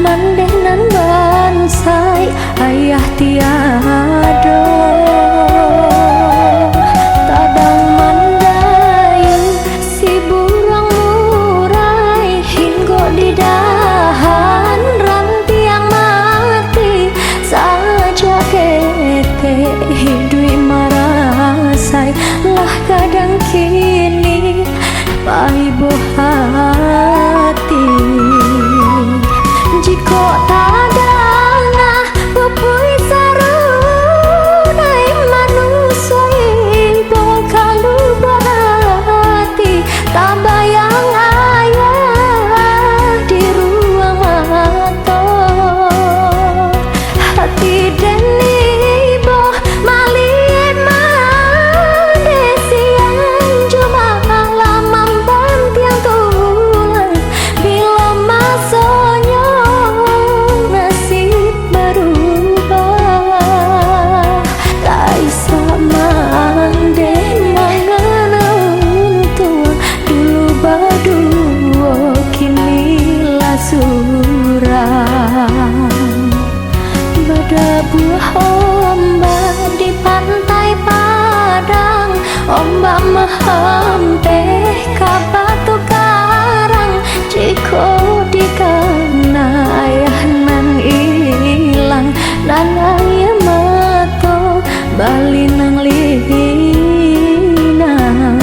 mandenan bansai ayah tiada. Tadang mandayu si burung murai hingga di dahan rantiang mati saja kete hidui marasai lah kadang kini paibo hati. Jika tadana pupui sarunai manusia ibu kalu berhati tak bayang ayah di ruang mata hati dan ibu maliet mandesian cuma lamam bantiang tulang bila masanya nasib berubah tak isa mande manganang tua dulu berdua kini lah suram. Bada buah ombak di pantai Padang, ombak mahampeh ka batu karang. Jika dikana ayah nan ilang dan ayah mato bali nang linang.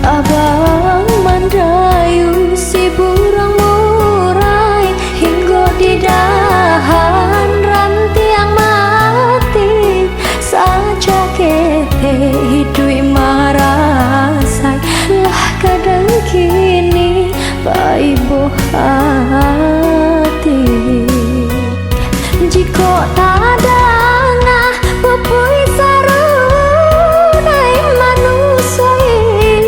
Abang mandayu si burung murai hingga di dahan rantiang mati saja kete hidui marasai lah kadang kini paibo hati. Jika tadana pupui sarunai manusia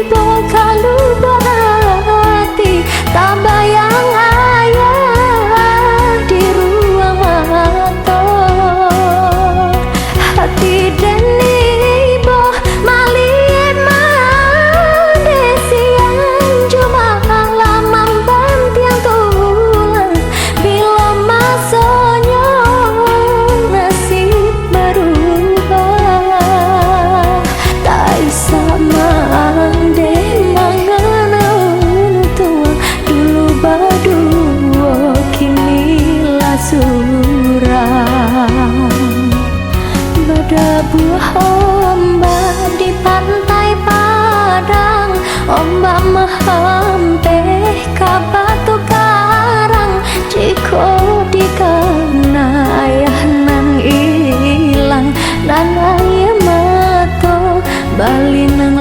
ibu kalu berhati tak bayang ayah di ruang mata hati dan ibu maliet mandesian cuma lamam bantiang tulang bila masanya nasib berubah tak isa mande manganang tua dulu berdua kini lah suram. Bada buah ombak di pantai Padang, ombak mahampeh ka batu karang. Jika dikana ayah nan ilang dan ayah mato bali nang